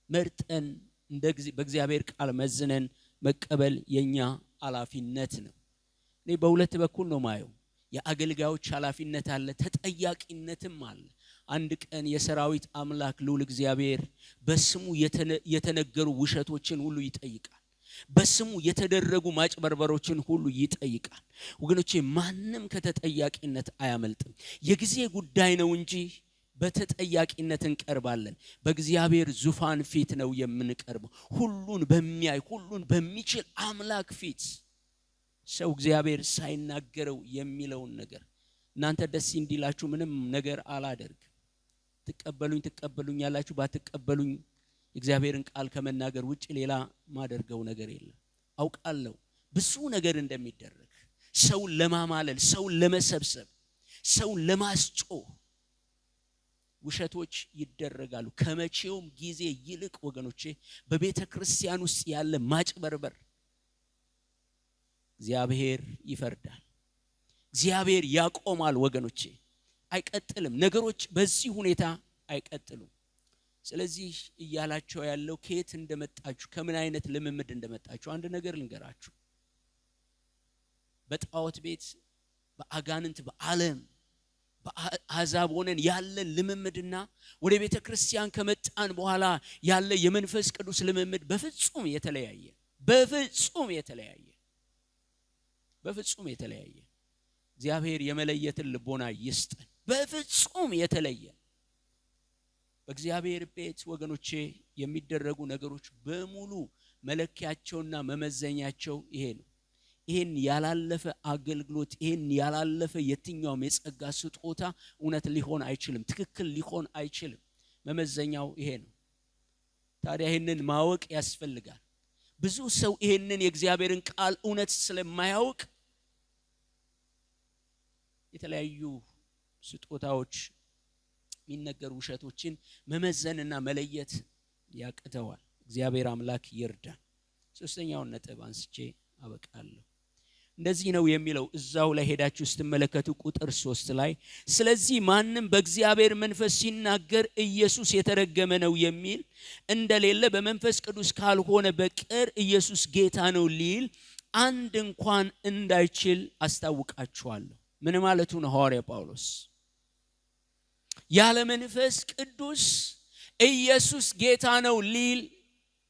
መርጠን በእግዚአብሔር ቃል መዝነን መቀበል የኛ ኃላፊነት ነው። እኔ በሁለት በኩል ነው ማየው። የአገልጋዮች ኃላፊነት አለ፣ ተጠያቂነትም አለ። አንድ ቀን የሰራዊት አምላክ ልዑል እግዚአብሔር በስሙ የተነገሩ ውሸቶችን ሁሉ ይጠይቃል። በስሙ የተደረጉ ማጭበርበሮችን ሁሉ ይጠይቃል። ወገኖቼ ማንም ከተጠያቂነት አያመልጥም። የጊዜ ጉዳይ ነው እንጂ በተጠያቂነት እንቀርባለን። በእግዚአብሔር ዙፋን ፊት ነው የምንቀርበው። ሁሉን በሚያይ ሁሉን በሚችል አምላክ ፊት ሰው እግዚአብሔር ሳይናገረው የሚለውን ነገር እናንተ ደስ እንዲላችሁ ምንም ነገር አላደርግ። ትቀበሉኛላችሁ፣ ባትቀበሉኝ እግዚአብሔርን ቃል ከመናገር ውጪ ሌላ ማደርገው ነገር የለም። አውቃለሁ ብዙ ነገር እንደሚደረግ፣ ሰውን ለማማለል፣ ሰውን ለመሰብሰብ፣ ሰውን ለማስጮህ ውሸቶች ይደረጋሉ። ከመቼውም ጊዜ ይልቅ ወገኖቼ በቤተ ክርስቲያን ውስጥ ያለ ማጭበርበር እግዚአብሔር ይፈርዳል። እግዚአብሔር ያቆማል። ወገኖቼ አይቀጥልም። ነገሮች በዚህ ሁኔታ አይቀጥሉም። ስለዚህ እያላቸው ያለው ከየት እንደመጣችሁ ከምን አይነት ልምምድ እንደመጣችሁ አንድ ነገር ልንገራችሁ። በጣዖት ቤት፣ በአጋንንት፣ በዓለም በአሕዛብ ሆነን ያለን ልምምድና ወደ ቤተ ክርስቲያን ከመጣን በኋላ ያለ የመንፈስ ቅዱስ ልምምድ በፍጹም የተለያየ በፍጹም የተለያየ። እግዚአብሔር የመለየትን ልቦና ይስጠን። በፍጹም የተለየ በእግዚአብሔር ቤት ወገኖቼ የሚደረጉ ነገሮች በሙሉ መለኪያቸውና መመዘኛቸው ይሄ ነው። ይሄን ያላለፈ አገልግሎት፣ ይሄን ያላለፈ የትኛውም የጸጋ ስጦታ እውነት ሊሆን አይችልም፣ ትክክል ሊሆን አይችልም። መመዘኛው ይሄ ነው። ታዲያ ይሄንን ማወቅ ያስፈልጋል። ብዙ ሰው ይሄንን የእግዚአብሔርን ቃል እውነት ስለማያውቅ የተለያዩ ስጦታዎች የሚነገሩ ውሸቶችን መመዘንና መለየት ያቅተዋል። እግዚአብሔር አምላክ ይርዳን። ሶስተኛውን ነጥብ አንስቼ አበቃለሁ። እንደዚህ ነው የሚለው እዛው ላይ ሄዳችሁ ስትመለከቱ ቁጥር 3 ላይ ስለዚህ ማንም በእግዚአብሔር መንፈስ ሲናገር ኢየሱስ የተረገመ ነው የሚል እንደሌለ በመንፈስ ቅዱስ ካልሆነ በቀር ኢየሱስ ጌታ ነው ሊል አንድ እንኳን እንዳይችል አስታውቃችኋለሁ። ምን ማለቱ ነው ሐዋርያ ጳውሎስ? ያለ መንፈስ ቅዱስ ኢየሱስ ጌታ ነው ሊል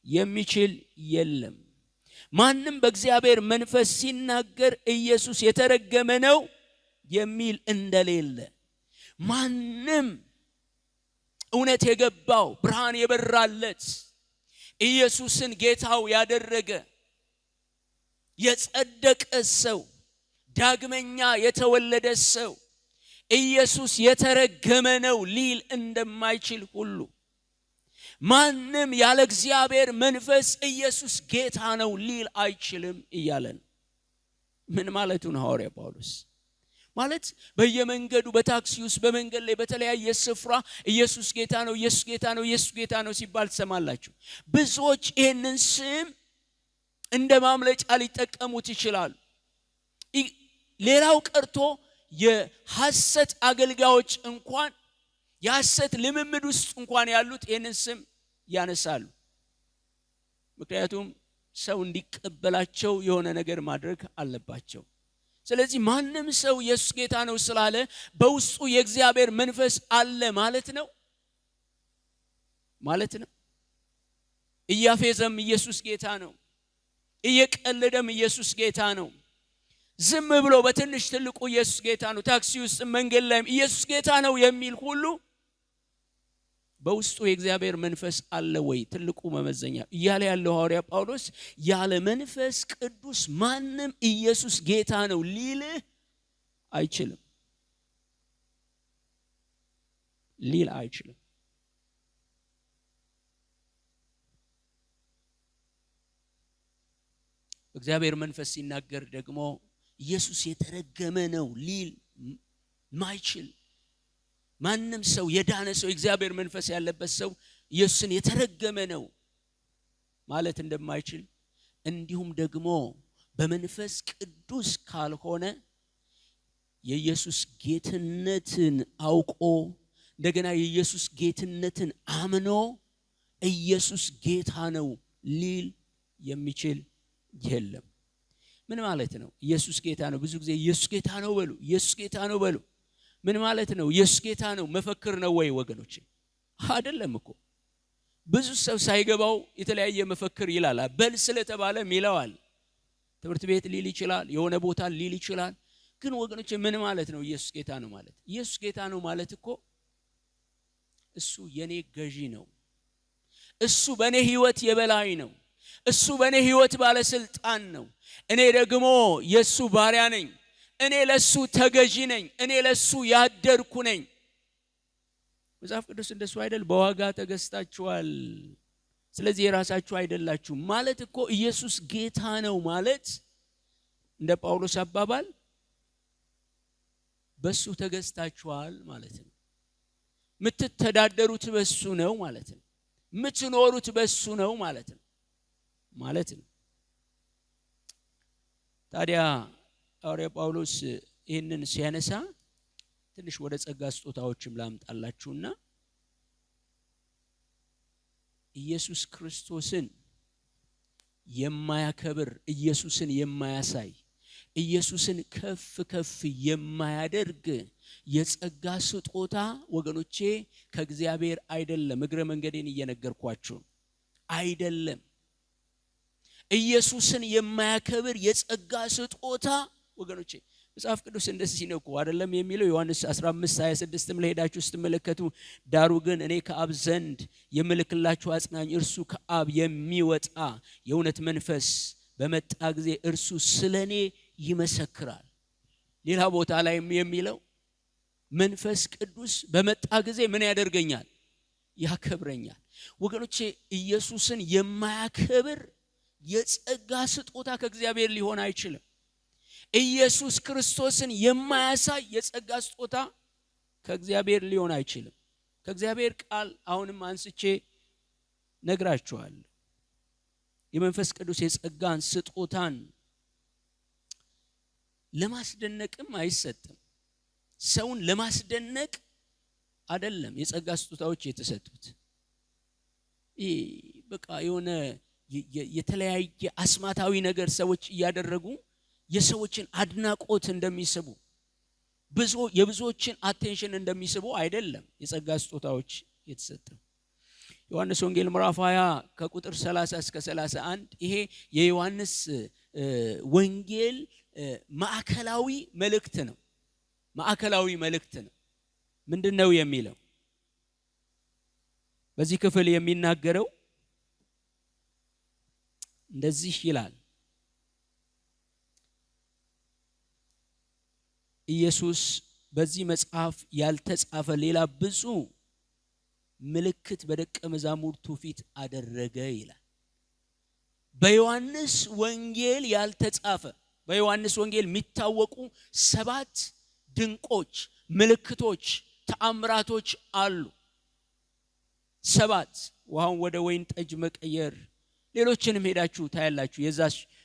የሚችል የለም። ማንም በእግዚአብሔር መንፈስ ሲናገር ኢየሱስ የተረገመ ነው የሚል እንደሌለ፣ ማንም እውነት የገባው ብርሃን የበራለት ኢየሱስን ጌታው ያደረገ የጸደቀ ሰው፣ ዳግመኛ የተወለደ ሰው ኢየሱስ የተረገመ ነው ሊል እንደማይችል ሁሉ ማንም ያለ እግዚአብሔር መንፈስ ኢየሱስ ጌታ ነው ሊል አይችልም እያለን ምን ማለቱ ነው ሐዋርያ ጳውሎስ? ማለት በየመንገዱ በታክሲ ውስጥ በመንገድ ላይ በተለያየ ስፍራ ኢየሱስ ጌታ ነው፣ ኢየሱስ ጌታ ነው፣ ኢየሱስ ጌታ ነው ሲባል ትሰማላችሁ። ብዙዎች ይህንን ስም እንደ ማምለጫ ሊጠቀሙት ይችላሉ። ሌላው ቀርቶ የሐሰት አገልጋዮች እንኳን የሐሰት ልምምድ ውስጥ እንኳን ያሉት ይህንን ስም ያነሳሉ። ምክንያቱም ሰው እንዲቀበላቸው የሆነ ነገር ማድረግ አለባቸው። ስለዚህ ማንም ሰው ኢየሱስ ጌታ ነው ስላለ በውስጡ የእግዚአብሔር መንፈስ አለ ማለት ነው። እያፌዘም ኢየሱስ ጌታ ነው፣ እየቀለደም ኢየሱስ ጌታ ነው፣ ዝም ብሎ በትንሽ ትልቁ ኢየሱስ ጌታ ነው፣ ታክሲ ውስጥ መንገድ ላይም ኢየሱስ ጌታ ነው የሚል ሁሉ በውስጡ የእግዚአብሔር መንፈስ አለ ወይ? ትልቁ መመዘኛ እያለ ያለው ሐዋርያ ጳውሎስ ያለ መንፈስ ቅዱስ ማንም ኢየሱስ ጌታ ነው ሊል አይችልም። እግዚአብሔር መንፈስ ሲናገር ደግሞ ኢየሱስ የተረገመ ነው ሊል ማይችል ማንም ሰው የዳነ ሰው እግዚአብሔር መንፈስ ያለበት ሰው ኢየሱስን የተረገመ ነው ማለት እንደማይችል እንዲሁም ደግሞ በመንፈስ ቅዱስ ካልሆነ የኢየሱስ ጌትነትን አውቆ እንደገና የኢየሱስ ጌትነትን አምኖ ኢየሱስ ጌታ ነው ሊል የሚችል የለም። ምን ማለት ነው? ኢየሱስ ጌታ ነው። ብዙ ጊዜ ኢየሱስ ጌታ ነው በሉ፣ ኢየሱስ ጌታ ነው በሉ። ምን ማለት ነው? ኢየሱስ ጌታ ነው መፈክር ነው ወይ ወገኖቼ? አይደለም እኮ። ብዙ ሰው ሳይገባው የተለያየ መፈክር ይላል። በል ስለተባለም ይለዋል። ትምህርት ቤት ሊል ይችላል፣ የሆነ ቦታ ሊል ይችላል። ግን ወገኖቼ ምን ማለት ነው ኢየሱስ ጌታ ነው ማለት? ኢየሱስ ጌታ ነው ማለት እኮ እሱ የኔ ገዢ ነው፣ እሱ በኔ ህይወት የበላይ ነው፣ እሱ በኔ ህይወት ባለስልጣን ነው፣ እኔ ደግሞ የሱ ባሪያ ነኝ፣ እኔ ለሱ ተገዢ ነኝ፣ እኔ ለሱ ያደርኩ ነኝ። መጽሐፍ ቅዱስ እንደሱ አይደል? በዋጋ ተገዝታችኋል፣ ስለዚህ የራሳችሁ አይደላችሁ ማለት እኮ ኢየሱስ ጌታ ነው ማለት እንደ ጳውሎስ አባባል በሱ ተገዝታችኋል ማለት ነው። ምትተዳደሩት በሱ ነው ማለት ነው። ምትኖሩት በሱ ነው ማለት ነው ማለት ነው። ታዲያ ሐዋርያው ጳውሎስ ይህንን ሲያነሳ ትንሽ ወደ ጸጋ ስጦታዎችም ላምጣላችሁና ኢየሱስ ክርስቶስን የማያከብር ኢየሱስን የማያሳይ ኢየሱስን ከፍ ከፍ የማያደርግ የጸጋ ስጦታ ወገኖቼ ከእግዚአብሔር አይደለም። እግረ መንገዴን እየነገርኳችሁ አይደለም። ኢየሱስን የማያከብር የጸጋ ስጦታ ወገኖቼ መጽሐፍ ቅዱስ እንደዚህ ነው እኮ አይደለም የሚለው ዮሐንስ 15:26 ላይ ሄዳችሁ ስትመለከቱ ዳሩ ግን እኔ ከአብ ዘንድ የምልክላችሁ አጽናኝ እርሱ ከአብ የሚወጣ የእውነት መንፈስ በመጣ ጊዜ እርሱ ስለኔ ይመሰክራል። ሌላ ቦታ ላይ የሚለው መንፈስ ቅዱስ በመጣ ጊዜ ምን ያደርገኛል? ያከብረኛል። ወገኖቼ ኢየሱስን የማያከብር የጸጋ ስጦታ ከእግዚአብሔር ሊሆን አይችልም። ኢየሱስ ክርስቶስን የማያሳይ የጸጋ ስጦታ ከእግዚአብሔር ሊሆን አይችልም። ከእግዚአብሔር ቃል አሁንም አንስቼ ነግራችኋለሁ። የመንፈስ ቅዱስ የጸጋን ስጦታን ለማስደነቅም አይሰጥም። ሰውን ለማስደነቅ አይደለም የጸጋ ስጦታዎች የተሰጡት። በቃ የሆነ የተለያየ አስማታዊ ነገር ሰዎች እያደረጉ የሰዎችን አድናቆት እንደሚስቡ የብዙዎችን አቴንሽን እንደሚስቡ አይደለም የጸጋ ስጦታዎች የተሰጠው። ዮሐንስ ወንጌል ምዕራፍ 20 ከቁጥር 30 እስከ 31 ይሄ የዮሐንስ ወንጌል ማዕከላዊ መልእክት ነው። ማዕከላዊ መልእክት ነው። ምንድነው የሚለው? በዚህ ክፍል የሚናገረው እንደዚህ ይላል። ኢየሱስ በዚህ መጽሐፍ ያልተጻፈ ሌላ ብዙ ምልክት በደቀ መዛሙርቱ ፊት አደረገ ይላል። በዮሐንስ ወንጌል ያልተጻፈ በዮሐንስ ወንጌል የሚታወቁ 7 ድንቆች፣ ምልክቶች፣ ተአምራቶች አሉ። 7 ውሃውን ወደ ወይን ጠጅ መቀየር፣ ሌሎችንም ሄዳችሁ ታያላችሁ። የዛ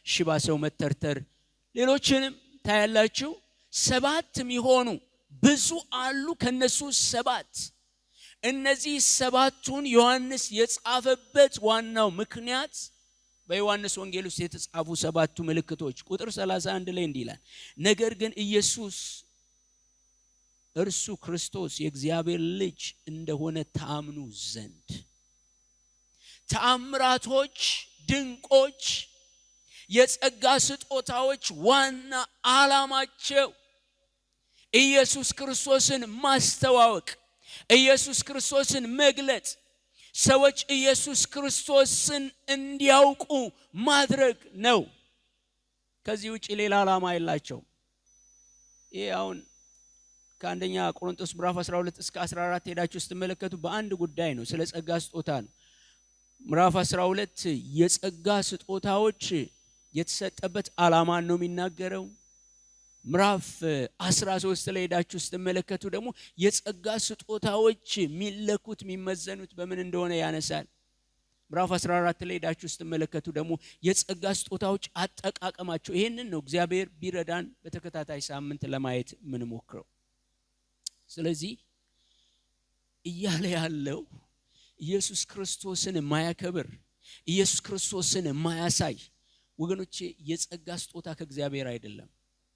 ሽባ ሰው መተርተር፣ ሌሎችንም ታያላችሁ። 7 የሚሆኑ ብዙ አሉ። ከነሱ 7 እነዚህ 7ቱን ዮሐንስ የጻፈበት ዋናው ምክንያት በዮሐንስ ወንጌል ውስጥ የተጻፉ 7ቱ ምልክቶች ቁጥር 31 ላይ እንዲህ ይላል፣ ነገር ግን ኢየሱስ እርሱ ክርስቶስ የእግዚአብሔር ልጅ እንደሆነ ታምኑ ዘንድ። ተአምራቶች፣ ድንቆች፣ የጸጋ ስጦታዎች ዋና ዓላማቸው ኢየሱስ ክርስቶስን ማስተዋወቅ፣ ኢየሱስ ክርስቶስን መግለጥ፣ ሰዎች ኢየሱስ ክርስቶስን እንዲያውቁ ማድረግ ነው። ከዚህ ውጪ ሌላ ዓላማ የላቸውም። ይሄ አሁን ከአንደኛ ቆሮንቶስ ምዕራፍ 12 እስከ 14 ሄዳችሁ ስትመለከቱ በአንድ ጉዳይ ነው፣ ስለ ጸጋ ስጦታ ነው። ምዕራፍ 12 የጸጋ ስጦታዎች የተሰጠበት ዓላማን ነው የሚናገረው። ምዕራፍ 13 ላይ ሄዳችሁ ስትመለከቱ ደግሞ የጸጋ ስጦታዎች የሚለኩት የሚመዘኑት በምን እንደሆነ ያነሳል። ምዕራፍ 14 ላይ ሄዳችሁ ስትመለከቱ ደግሞ የጸጋ ስጦታዎች አጠቃቀማቸው ይሄንን ነው እግዚአብሔር ቢረዳን በተከታታይ ሳምንት ለማየት ምን ሞክረው። ስለዚህ እያለ ያለው ኢየሱስ ክርስቶስን የማያከብር ኢየሱስ ክርስቶስን የማያሳይ ወገኖቼ የጸጋ ስጦታ ከእግዚአብሔር አይደለም።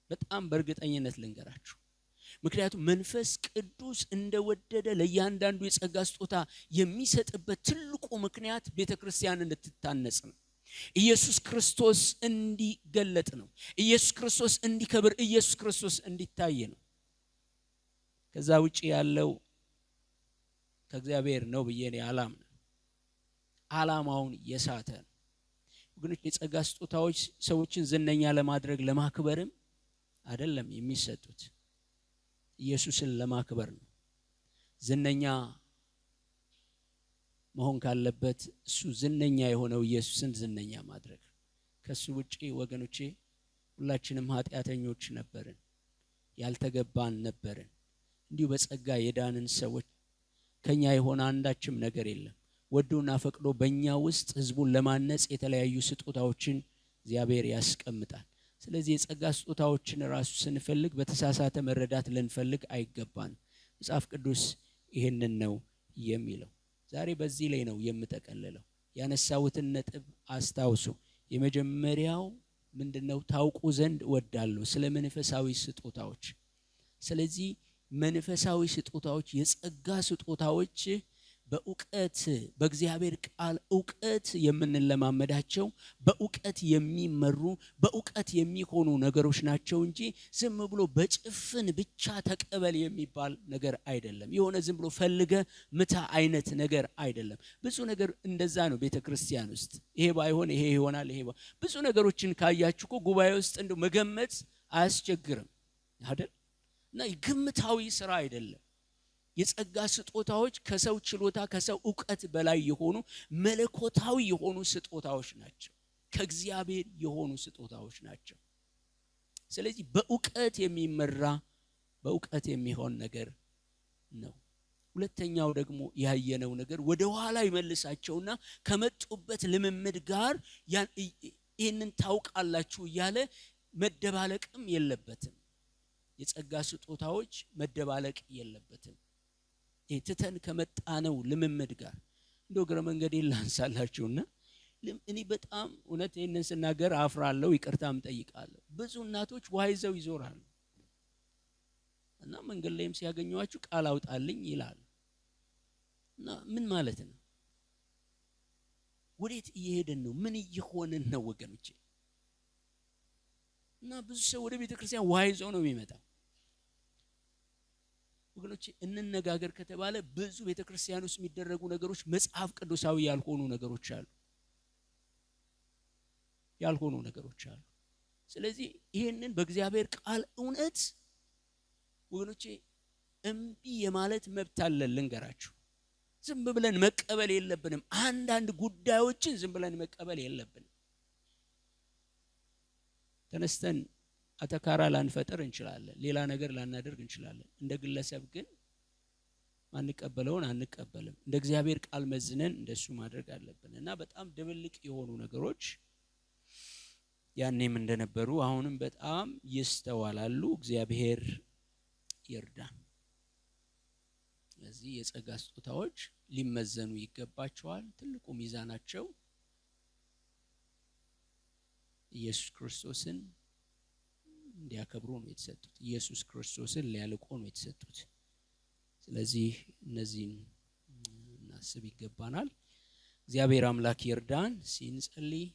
በጣም በእርግጠኝነት ልንገራችሁ። ምክንያቱም መንፈስ ቅዱስ እንደወደደ ለእያንዳንዱ የጸጋ ስጦታ የሚሰጥበት ትልቁ ምክንያት ቤተክርስቲያን እንድትታነጽ ነው። ኢየሱስ ክርስቶስ እንዲገለጥ ነው። ኢየሱስ ክርስቶስ እንዲከብር፣ ኢየሱስ ክርስቶስ እንዲታይ ነው። ከዛ ውጪ ያለው ከእግዚአብሔር ነው ብዬ እኔ አላምንም። ዓላማውን የሳተ ነው። ወገኖች የጸጋ ስጦታዎች ሰዎችን ዝነኛ ለማድረግ ለማክበርም አይደለም የሚሰጡት፣ ኢየሱስን ለማክበር ነው። ዝነኛ መሆን ካለበት እሱ ዝነኛ የሆነው ኢየሱስን ዝነኛ ማድረግ። ከሱ ውጪ ወገኖቼ ሁላችንም ኃጢአተኞች ነበርን፣ ያልተገባን ነበርን። እንዲሁ በጸጋ የዳንን ሰዎች ከኛ የሆነ አንዳችም ነገር የለም። ወዶና ፈቅዶ በእኛ ውስጥ ህዝቡን ለማነጽ የተለያዩ ስጦታዎችን እግዚአብሔር ያስቀምጣል። ስለዚህ የጸጋ ስጦታዎችን ራሱ ስንፈልግ በተሳሳተ መረዳት ልንፈልግ አይገባን። መጽሐፍ ቅዱስ ይሄንን ነው የሚለው። ዛሬ በዚህ ላይ ነው የምጠቀልለው። ያነሳውትን ነጥብ አስታውሱ። የመጀመሪያው ምንድነው? ታውቁ ዘንድ እወዳለሁ ስለ መንፈሳዊ ስጦታዎች። ስለዚህ መንፈሳዊ ስጦታዎች የጸጋ ስጦታዎች በእውቀት በእግዚአብሔር ቃል እውቀት የምንለማመዳቸው በእውቀት የሚመሩ በእውቀት የሚሆኑ ነገሮች ናቸው እንጂ ዝም ብሎ በጭፍን ብቻ ተቀበል የሚባል ነገር አይደለም። የሆነ ዝም ብሎ ፈልገ ምታ አይነት ነገር አይደለም። ብዙ ነገር እንደዛ ነው ቤተክርስቲያን ውስጥ። ይሄ ባይሆን ይሄ ይሆናል፣ ይሄ ብዙ ነገሮችን ካያችሁ እኮ ጉባኤ ውስጥ እንደው መገመት አያስቸግርም አይደል? እና ግምታዊ ስራ አይደለም። የጸጋ ስጦታዎች ከሰው ችሎታ ከሰው ዕውቀት በላይ የሆኑ መለኮታዊ የሆኑ ስጦታዎች ናቸው። ከእግዚአብሔር የሆኑ ስጦታዎች ናቸው። ስለዚህ በእውቀት የሚመራ በእውቀት የሚሆን ነገር ነው። ሁለተኛው ደግሞ ያየነው ነገር ወደ ኋላ ይመልሳቸውና ከመጡበት ልምምድ ጋር ይህንን ታውቃላችሁ እያለ መደባለቅም የለበትም። የጸጋ ስጦታዎች መደባለቅ የለበትም። ትተን ከመጣነው ልምምድ ጋር እንደው እግረ መንገዴን ላንሳላችሁና እኔ በጣም እውነት ይሄንን ስናገር አፍራለሁ፣ ይቅርታም ጠይቃለሁ። ብዙ እናቶች ውሃ ይዘው ይዞራሉ እና መንገድ ላይም ሲያገኙዋችሁ ቃል አውጣልኝ ይላሉ። እና ምን ማለት ነው? ወዴት እየሄድን ነው? ምን እየሆንን ነው ወገኖቼ? እና ብዙ ሰው ወደ ቤተክርስቲያን ውሃ ይዞ ነው የሚመጣው። ወገኖቼ እንነጋገር ከተባለ ብዙ ቤተክርስቲያን ውስጥ የሚደረጉ ነገሮች መጽሐፍ ቅዱሳዊ ያልሆኑ ነገሮች አሉ። ስለዚህ ይሄንን በእግዚአብሔር ቃል እውነት ወገኖቼ እምቢ የማለት መብት አለን። ልንገራችሁ፣ ዝም ብለን መቀበል የለብንም። አንዳንድ ጉዳዮችን ዝም ብለን መቀበል የለብንም። ተነስተን አተካራ ላንፈጥር እንችላለን፣ ሌላ ነገር ላናደርግ እንችላለን። እንደ ግለሰብ ግን ማንቀበለውን አንቀበልም። እንደ እግዚአብሔር ቃል መዝነን እንደሱ ማድረግ አለብን። እና በጣም ድብልቅ የሆኑ ነገሮች ያኔም እንደነበሩ አሁንም በጣም ይስተዋላሉ። እግዚአብሔር ይርዳን። ስለዚህ የጸጋ ስጦታዎች ሊመዘኑ ይገባቸዋል። ትልቁ ሚዛናቸው ኢየሱስ ክርስቶስን እንዲያከብሩ ነው የተሰጡት። ኢየሱስ ክርስቶስን ሊያልቁ ነው የተሰጡት። ስለዚህ እነዚህን እናስብ ይገባናል። እግዚአብሔር አምላክ ይርዳን። ሲንጸልይ